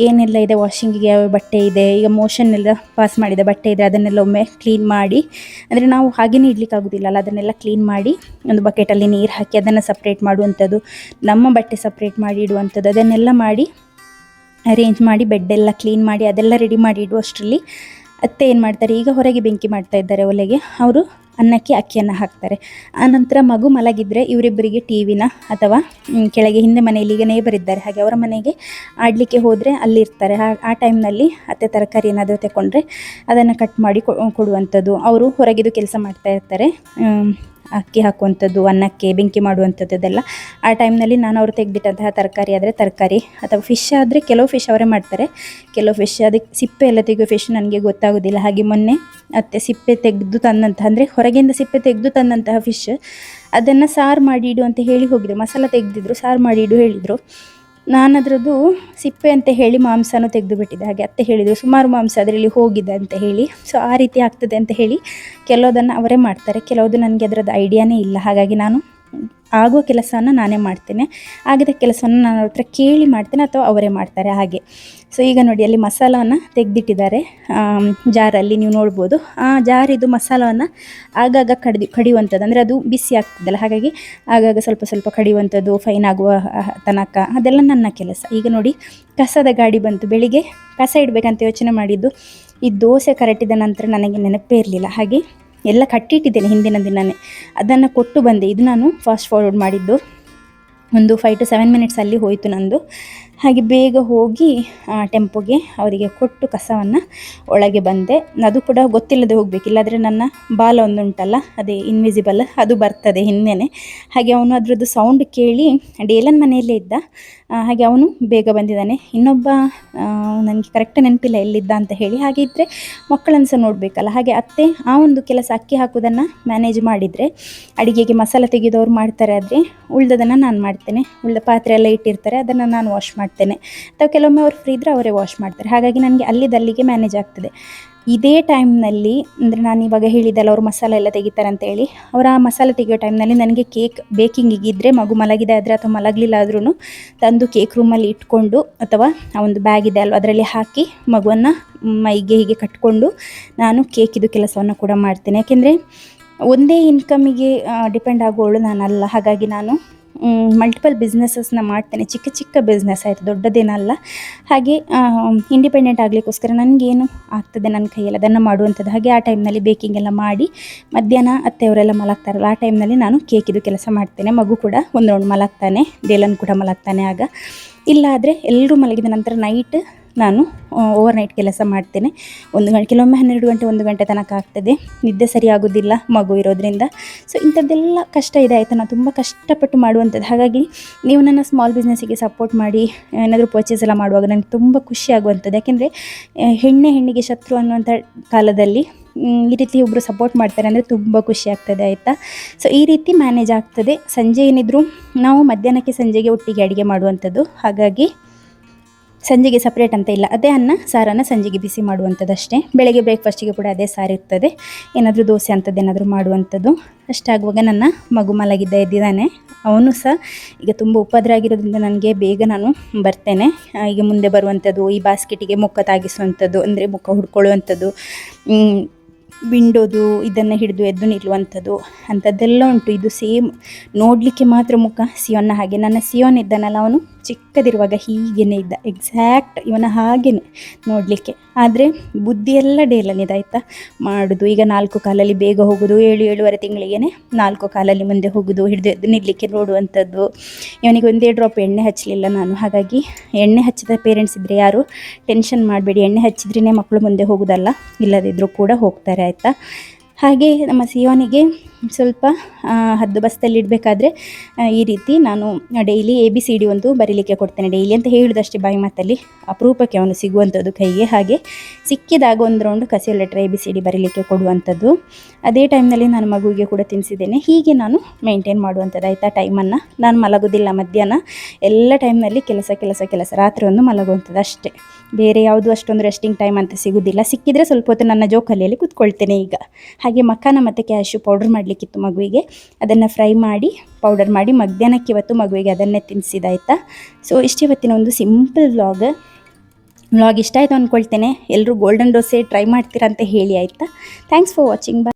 ಏನೆಲ್ಲ ಇದೆ ವಾಷಿಂಗಿಗೆ, ಯಾವ ಬಟ್ಟೆ ಇದೆ, ಈಗ ಮೋಷನ್ ಎಲ್ಲ ಪಾಸ್ ಮಾಡಿದ ಬಟ್ಟೆ ಇದ್ದರೆ ಅದನ್ನೆಲ್ಲ ಒಮ್ಮೆ ಕ್ಲೀನ್ ಮಾಡಿ, ಅಂದರೆ ನಾವು ಹಾಗೆಯೇ ಇಡ್ಲಿಕ್ಕೆ ಆಗೋದಿಲ್ಲಲ್ಲ, ಅದನ್ನೆಲ್ಲ ಕ್ಲೀನ್ ಮಾಡಿ ಒಂದು ಬಕೆಟಲ್ಲಿ ನೀರು ಹಾಕಿ ಅದನ್ನು ಸಪ್ರೇಟ್ ಮಾಡುವಂಥದ್ದು, ನಮ್ಮ ಬಟ್ಟೆ ಸಪ್ರೇಟ್ ಮಾಡಿ ಇಡುವಂಥದ್ದು, ಅದನ್ನೆಲ್ಲ ಮಾಡಿ ಅರೇಂಜ್ ಮಾಡಿ ಬೆಡ್ಡೆಲ್ಲ ಕ್ಲೀನ್ ಮಾಡಿ ಅದೆಲ್ಲ ರೆಡಿ ಮಾಡಿ ಇಡುವಷ್ಟರಲ್ಲಿ ಅತ್ತೆ ಏನು ಮಾಡ್ತಾರೆ, ಈಗ ಹೊರಗೆ ಬೆಂಕಿ ಮಾಡ್ತಾ ಇದ್ದಾರೆ ಒಲೆಗೆ, ಅವರು ಅನ್ನಕ್ಕೆ ಅಕ್ಕಿಯನ್ನು ಹಾಕ್ತಾರೆ. ಆನಂತರ ಮಗು ಮಲಗಿದರೆ ಇವರಿಬ್ಬರಿಗೆ ಟಿವಿನ ಅಥವಾ ಕೆಳಗೆ ಹಿಂದೆ ಮನೆಯಲ್ಲಿ ಈಗ ನೇಬರ್ ಇದ್ದಾರೆ, ಹಾಗೆ ಅವರ ಮನೆಗೆ ಆಡಲಿಕ್ಕೆ ಹೋದರೆ ಅಲ್ಲಿರ್ತಾರೆ. ಆ ಟೈಮ್ನಲ್ಲಿ ಅತ್ತೆ ತರಕಾರಿ ಏನಾದರೂ ತಗೊಂಡ್ರೆ ಅದನ್ನು ಕಟ್ ಮಾಡಿ ಕೊಡುವಂಥದ್ದು. ಅವರು ಹೊರಗಿದು ಕೆಲಸ ಮಾಡ್ತಾ ಇರ್ತಾರೆ, ಅಕ್ಕಿ ಹಾಕುವಂಥದ್ದು, ಅನ್ನಕ್ಕೆ ಬೆಂಕಿ ಮಾಡುವಂಥದ್ದೆಲ್ಲ. ಆ ಟೈಮ್ನಲ್ಲಿ ನಾನು ಅವರು ತೆಗೆದಿಟ್ಟಂತಹ ತರಕಾರಿ ಆದರೆ ತರಕಾರಿ, ಅಥವಾ ಫಿಶ್ ಆದರೆ ಕೆಲವು ಫಿಶ್ ಅವರೇ ಮಾಡ್ತಾರೆ, ಕೆಲವು ಫಿಶ್ ಅದಕ್ಕೆ ಸಿಪ್ಪೆ ಎಲ್ಲ ತೆಗೆಯೋ ಫಿಶ್ ನನಗೆ ಗೊತ್ತಾಗೋದಿಲ್ಲ. ಹಾಗೆ ಮೊನ್ನೆ ಅತ್ತೆ ಸಿಪ್ಪೆ ತೆಗೆದು ತಂದಂತಹ, ಅಂದರೆ ಹೊರಗಿಂದ ಸಿಪ್ಪೆ ತೆಗೆದು ತಂದಂತಹ ಫಿಶ್, ಅದನ್ನು ಸಾರು ಮಾಡಿ ಇಡು ಅಂತ ಹೇಳಿ ಹೋಗಿದ್ರು. ಮಸಾಲ ತೆಗೆದಿದ್ರು, ಸಾರು ಮಾಡಿ ಇಡು ಹೇಳಿದರು. ನಾನು ಅದರದ್ದು ಸಿಪ್ಪೆ ಅಂತ ಹೇಳಿ ಮಾಂಸನೂ ತೆಗೆದು ಬಿಟ್ಟಿದ್ದೆ. ಹಾಗೆ ಅತ್ತೆ ಹೇಳಿದರು ಸುಮಾರು ಮಾಂಸ ಅದರಲ್ಲಿ ಹೋಗಿದೆ ಅಂತ ಹೇಳಿ. ಸೊ ಆ ರೀತಿ ಆಗ್ತದೆ ಅಂತ ಹೇಳಿ ಕೆಲವುದನ್ನು ಅವರೇ ಮಾಡ್ತಾರೆ, ಕೆಲವುದು ನನಗೆ ಅದರದ್ದು ಐಡಿಯಾನೇ ಇಲ್ಲ. ಹಾಗಾಗಿ ನಾನು ಆಗುವ ಕೆಲಸವನ್ನು ನಾನೇ ಮಾಡ್ತೇನೆ, ಆಗದ ಕೆಲಸವನ್ನು ನಾನು ಅವ್ರ ಹತ್ರ ಕೇಳಿ ಮಾಡ್ತೇನೆ ಅಥವಾ ಅವರೇ ಮಾಡ್ತಾರೆ ಹಾಗೆ. ಸೊ ಈಗ ನೋಡಿ, ಅಲ್ಲಿ ಮಸಾಲವನ್ನು ತೆಗೆದಿಟ್ಟಿದ್ದಾರೆ ಜಾರಲ್ಲಿ, ನೀವು ನೋಡ್ಬೋದು. ಆ ಜಾರಿದು ಮಸಾಲವನ್ನು ಆಗಾಗ ಕಡಿಯುವಂಥದ್ದು, ಅಂದರೆ ಅದು ಬಿಸಿ ಆಗ್ತದಲ್ಲ, ಹಾಗಾಗಿ ಆಗಾಗ ಸ್ವಲ್ಪ ಸ್ವಲ್ಪ ಕಡಿಯುವಂಥದ್ದು, ಫೈನ್ ಆಗುವ ತನಕ, ಅದೆಲ್ಲ ನನ್ನ ಕೆಲಸ. ಈಗ ನೋಡಿ, ಕಸದ ಗಾಡಿ ಬಂತು. ಬೆಳಿಗ್ಗೆ ಕಸ ಇಡಬೇಕಂತ ಯೋಚನೆ ಮಾಡಿದ್ದು, ಈ ದೋಸೆ ಕರಟಿದ ನಂತರ ನನಗೆ ನೆನಪೇ ಇರಲಿಲ್ಲ. ಹಾಗೆ ಎಲ್ಲ ಕಟ್ಟಿಟ್ಟಿದ್ದೇನೆ ಹಿಂದಿನ ದಿನವೇ, ಅದನ್ನು ಕೊಟ್ಟು ಬಂದೆ. ಇದು ನಾನು ಫಾಸ್ಟ್ ಫಾರ್ವರ್ಡ್ ಮಾಡಿದ್ದು, ಒಂದು 5 to 7 ಮಿನಿಟ್ಸಲ್ಲಿ ಹೋಯಿತು ನಂದು. ಹಾಗೆ ಬೇಗ ಹೋಗಿ ಟೆಂಪೋಗೆ ಅವರಿಗೆ ಕೊಟ್ಟು ಕಸವನ್ನು ಒಳಗೆ ಬಂದೆ. ಅದು ಕೂಡ ಗೊತ್ತಿಲ್ಲದೆ ಹೋಗಬೇಕು, ಇಲ್ಲಾಂದರೆ ನನ್ನ ಬಾಲ ಒಂದುಂಟಲ್ಲ ಅದೇ ಇನ್ವಿಸಿಬಲ್ ಅದು ಬರ್ತದೆ ಹಿಂದೆಯೇ. ಹಾಗೆ ಅವನು ಅದರದ್ದು ಸೌಂಡ್ ಕೇಳಿ ಡೇಲನ್ ಮನೆಯಲ್ಲೇ ಇದ್ದ, ಹಾಗೆ ಅವನು ಬೇಗ ಬಂದಿದ್ದಾನೆ. ಇನ್ನೊಬ್ಬ ನನಗೆ ಕರೆಕ್ಟ್ ನೆನಪಿಲ್ಲ ಎಲ್ಲಿದ್ದ ಅಂತ ಹೇಳಿ. ಹಾಗಿದ್ದರೆ ಮಕ್ಕಳನ್ನು ಸಹ ನೋಡಬೇಕಲ್ಲ. ಹಾಗೆ ಅತ್ತೆ ಆ ಒಂದು ಕೆಲಸ ಅಕ್ಕಿ ಹಾಕೋದನ್ನು ಮ್ಯಾನೇಜ್ ಮಾಡಿದರೆ, ಅಡುಗೆಗೆ ಮಸಾಲೆ ತೆಗೆದವ್ರು ಮಾಡ್ತಾರೆ, ಆದರೆ ಉಳ್ದದನ್ನು ನಾನು ಮಾಡ್ತೇನೆ. ಉಳ್ದ ಪಾತ್ರೆ ಎಲ್ಲ ಇಟ್ಟಿರ್ತಾರೆ, ಅದನ್ನು ನಾನು ವಾಶ್ ಮಾಡ್ತೇನೆ. ಅಥವಾ ಕೆಲವೊಮ್ಮೆ ಅವ್ರು ಫ್ರೀ ಇದ್ದರೆ ಅವರೇ ವಾಶ್ ಮಾಡ್ತಾರೆ. ಹಾಗಾಗಿ ನನಗೆ ಅಲ್ಲಿಗೆ ಮ್ಯಾನೇಜ್ ಆಗ್ತದೆ. ಇದೇ ಟೈಮ್ನಲ್ಲಿ ಅಂದರೆ ನಾನು ಇವಾಗ ಹೇಳಿದ್ದಲ್ಲ ಅವರು ಮಸಾಲೆ ಎಲ್ಲ ತೆಗಿತಾರೆ ಅಂತೇಳಿ, ಅವರ ಆ ಮಸಾಲೆ ತೆಗಿಯೋ ಟೈಮ್ನಲ್ಲಿ ನನಗೆ ಕೇಕ್ ಬೇಕಿಂಗಿಗಿದ್ದರೆ, ಮಗು ಮಲಗಿದೆ ಆದರೆ ಅಥವಾ ಮಲಗಲಿಲ್ಲ ಆದ್ರೂ ತಂದು ಕೇಕ್ ರೂಮಲ್ಲಿ ಇಟ್ಕೊಂಡು, ಅಥವಾ ಆ ಒಂದು ಬ್ಯಾಗ್ ಇದೆ ಅಲ್ವ ಅದರಲ್ಲಿ ಹಾಕಿ ಮಗುವನ್ನು ಮೈಗೆ ಹೀಗೆ ಕಟ್ಕೊಂಡು ನಾನು ಕೇಕಿದು ಕೆಲಸವನ್ನು ಕೂಡ ಮಾಡ್ತೇನೆ. ಯಾಕೆಂದರೆ ಒಂದೇ ಇನ್ಕಮಿಗೆ ಡಿಪೆಂಡ್ ಆಗೋಳು ನಾನಲ್ಲ. ಹಾಗಾಗಿ ನಾನು ಮಲ್ಟಿಪಲ್ ಬಿಸ್ನೆಸಸ್ನ ಮಾಡ್ತೇನೆ. ಚಿಕ್ಕ ಚಿಕ್ಕ ಬಿಸ್ನೆಸ್ ಆಯಿತು, ದೊಡ್ಡದೇನಲ್ಲ. ಹಾಗೆ ಇಂಡಿಪೆಂಡೆಂಟ್ ಆಗಲಿಕ್ಕೋಸ್ಕರ ನನಗೇನು ಆಗ್ತದೆ ನನ್ನ ಕೈಯಲ್ಲಿ ಅದನ್ನು ಮಾಡುವಂಥದ್ದು. ಹಾಗೆ ಆ ಟೈಮ್ನಲ್ಲಿ ಬೇಕಿಂಗ್ ಎಲ್ಲ ಮಾಡಿ ಮಧ್ಯಾಹ್ನ ಅತ್ತೆಯವರೆಲ್ಲ ಮಲಗ್ತಾರಲ್ಲ, ಆ ಟೈಮ್ನಲ್ಲಿ ನಾನು ಕೇಕಿದು ಕೆಲಸ ಮಾಡ್ತೇನೆ. ಮಗು ಕೂಡ ಒಂದು ರೌಂಡ್ ಮಲಗ್ತಾನೆ, ಡೇಲನ್ ಕೂಡ ಮಲಗ್ತಾನೆ. ಆಗ ಇಲ್ಲಾದರೆ ಎಲ್ಲರೂ ಮಲಗಿದ ನಂತರ ನೈಟ್ ನಾನು ಓವರ್ ನೈಟ್ ಕೆಲಸ ಮಾಡ್ತೇನೆ. 1 ಗಂಟೆ, ಕೆಲವೊಮ್ಮೆ 12 ಗಂಟೆ 1 ಗಂಟೆ ತನಕ ಆಗ್ತದೆ. ನಿದ್ದೆ ಸರಿ ಆಗೋದಿಲ್ಲ ಮಗು ಇರೋದ್ರಿಂದ. ಸೊ ಇಂಥದ್ದೆಲ್ಲ ಕಷ್ಟ ಇದೆ ಆಯಿತಾ, ನಾನು ತುಂಬ ಕಷ್ಟಪಟ್ಟು ಮಾಡುವಂಥದ್ದು. ಹಾಗಾಗಿ ನೀವು ನನ್ನ ಸ್ಮಾಲ್ ಬಿಸ್ನೆಸ್ಸಿಗೆ ಸಪೋರ್ಟ್ ಮಾಡಿ, ಏನಾದರೂ ಪರ್ಚೇಸ್ ಎಲ್ಲ ಮಾಡುವಾಗ ನನಗೆ ತುಂಬ ಖುಷಿ ಆಗುವಂಥದ್ದು. ಯಾಕೆಂದರೆ ಹೆಣ್ಣಿಗೆ ಶತ್ರು ಅನ್ನುವಂಥ ಕಾಲದಲ್ಲಿ ಈ ರೀತಿ ಒಬ್ಬರು ಸಪೋರ್ಟ್ ಮಾಡ್ತಾರೆ ಅಂದರೆ ತುಂಬ ಖುಷಿ ಆಗ್ತದೆ ಆಯಿತಾ. ಸೊ ಈ ರೀತಿ ಮ್ಯಾನೇಜ್ ಆಗ್ತದೆ. ಸಂಜೆ ಏನಿದ್ರು ನಾವು ಮಧ್ಯಾಹ್ನಕ್ಕೆ ಸಂಜೆಗೆ ಒಟ್ಟಿಗೆ ಅಡುಗೆ ಮಾಡುವಂಥದ್ದು. ಹಾಗಾಗಿ ಸಂಜೆಗೆ ಸಪ್ರೇಟ್ ಅಂತ ಇಲ್ಲ, ಅದೇ ಅನ್ನ ಸಾರನ್ನು ಸಂಜೆಗೆ ಬಿಸಿ ಮಾಡುವಂಥದ್ದು ಅಷ್ಟೇ. ಬೆಳಗ್ಗೆ ಬ್ರೇಕ್ಫಾಸ್ಟಿಗೆ ಕೂಡ ಅದೇ ಸಾರು ಇರ್ತದೆ, ಏನಾದರೂ ದೋಸೆ ಅಂಥದ್ದು ಏನಾದರೂ ಮಾಡುವಂಥದ್ದು. ಅಷ್ಟಾಗುವಾಗ ನನ್ನ ಮಗು ಮಲಗಿದ್ದ ಎದ್ದಿದ್ದಾನೆ. ಅವನು ಸಹ ಈಗ ತುಂಬ ಉಪದ್ರ ಆಗಿರೋದ್ರಿಂದ ನನಗೆ ಬೇಗ ನಾನು ಬರ್ತೇನೆ. ಈಗ ಮುಂದೆ ಬರುವಂಥದ್ದು, ಈ ಬಾಸ್ಕೆಟಿಗೆ ಮುಖ ತಾಗಿಸುವಂಥದ್ದು, ಅಂದರೆ ಮುಖ ಹುಡ್ಕೊಳ್ಳುವಂಥದ್ದು, ವಿಂಡೋದು ಇದನ್ನು ಹಿಡಿದು ಎದ್ದು ನಿಲ್ಲುವಂಥದ್ದು ಅಂಥದ್ದೆಲ್ಲ ಉಂಟು. ಇದು ಸೇಮ್ ನೋಡಲಿಕ್ಕೆ ಮಾತ್ರ ಮುಖ ಸಿಯೋನ್ನ ಹಾಗೆ. ನನ್ನ ಸಿಯೋನ್ ಇದ್ದಾನಲ್ಲ, ಅವನು ಚಿಕ್ಕದಿರುವಾಗ ಹೀಗೇ ಇದ್ದ, ಎಕ್ಸಾಕ್ಟ್ ಇವನ ಹಾಗೇ ನೋಡಲಿಕ್ಕೆ. ಆದರೆ ಬುದ್ಧಿಯೆಲ್ಲ ಡೇಲನಿದೆ ಆಯಿತಾ, ಮಾಡೋದು. ಈಗ 4 ಕಾಲಲ್ಲಿ ಬೇಗ ಹೋಗೋದು, 7-7.5 ತಿಂಗಳಿಗೆ 4 ಕಾಲಲ್ಲಿ ಮುಂದೆ ಹೋಗೋದು, ಹಿಡಿದು ಎದ್ದು ನಿಲ್ಲಲಿಕ್ಕೆ ನೋಡುವಂಥದ್ದು. ಇವನಿಗೆ ಒಂದೇ ಡ್ರಾಪ್ ಎಣ್ಣೆ ಹಚ್ಚಲಿಲ್ಲ ನಾನು. ಹಾಗಾಗಿ ಎಣ್ಣೆ ಹಚ್ಚಿದ ಪೇರೆಂಟ್ಸ್ ಇದ್ದರೆ ಯಾರು ಟೆನ್ಷನ್ ಮಾಡಬೇಡಿ, ಎಣ್ಣೆ ಹಚ್ಚಿದ್ರೇ ಮಕ್ಕಳು ಮುಂದೆ ಹೋಗೋದಲ್ಲ, ಇಲ್ಲದಿದ್ದರೂ ಕೂಡ ಹೋಗ್ತಾರೆ ಆಯಿತಾ. ಹಾಗೆ ನಮ್ಮ ಸಿಯೋನಿಗೆ ಸ್ವಲ್ಪ ಹದ್ದು ಬಸ್ತಲ್ಲಿ ಇಡಬೇಕಾದ್ರೆ ಈ ರೀತಿ ನಾನು ಡೈಲಿ ABCD ಒಂದು ಬರೀಲಿಕ್ಕೆ ಕೊಡ್ತೇನೆ. ಡೈಲಿ ಅಂತ ಹೇಳೋದಷ್ಟೇ ಬಾಯಿ ಮಾತಲ್ಲಿ, ಅಪರೂಪಕ್ಕೆ ಅವನು ಸಿಗುವಂಥದ್ದು ಕೈಗೆ. ಹಾಗೆ ಸಿಕ್ಕಿದಾಗ ಒಂದು ರೌಂಡ್ ಕಸಿಯೋ ಲೆಟ್ರ್ ABCD ಬರೀಲಿಕ್ಕೆ ಕೊಡುವಂಥದ್ದು. ಅದೇ ಟೈಮ್ನಲ್ಲಿ ನಾನು ಮಗುವಿಗೆ ಕೂಡ ತಿನ್ನಿಸಿದ್ದೇನೆ. ಹೀಗೆ ನಾನು ಮೇಂಟೈನ್ ಮಾಡುವಂಥದ್ದು ಆಯಿತಾ. ಟೈಮನ್ನು ನಾನು ಮಲಗೋದಿಲ್ಲ ಮಧ್ಯಾಹ್ನ, ಎಲ್ಲ ಟೈಮ್ನಲ್ಲಿ ಕೆಲಸ ರಾತ್ರಿ ಒಂದು ಮಲಗುವಂಥದ್ದು ಅಷ್ಟೇ. ಬೇರೆ ಯಾವುದು ಅಷ್ಟೊಂದು ರೆಸ್ಟಿಂಗ್ ಟೈಮ್ ಅಂತ ಸಿಗೋದಿಲ್ಲ. ಸಿಕ್ಕಿದರೆ ಸ್ವಲ್ಪ ಹೊತ್ತು ನನ್ನ ಜೋಕಾಲಿಯಲ್ಲಿ ಕೂತ್ಕೊಳ್ತೇನೆ ಈಗ. ಹಾಗೆ ಮಖಾನ ಮತ್ತು ಕ್ಯಾಶ್ಯೂ ಪೌಡರ್ ಮಾಡಲಿಕ್ಕಿತ್ತು ಮಗುವಿಗೆ, ಅದನ್ನು ಫ್ರೈ ಮಾಡಿ ಪೌಡರ್ ಮಾಡಿ ಮಧ್ಯಾಹ್ನಕ್ಕೆ ಇವತ್ತು ಮಗುವಿಗೆ ಅದನ್ನೇ ತಿನ್ನಿಸಿದಾಯ್ತಾ. ಸೊ ಇಷ್ಟು ಇವತ್ತಿನ ಒಂದು ಸಿಂಪಲ್ ವ್ಲಾಗ್ ಇಷ್ಟ ಆಯಿತು ಅಂದ್ಕೊಳ್ತೇನೆ. ಎಲ್ಲರೂ ಗೋಲ್ಡನ್ ದೋಸೆ ಟ್ರೈ ಮಾಡ್ತೀರಾ ಅಂತ ಹೇಳಿ ಆಯಿತಾ. Thanks for watching.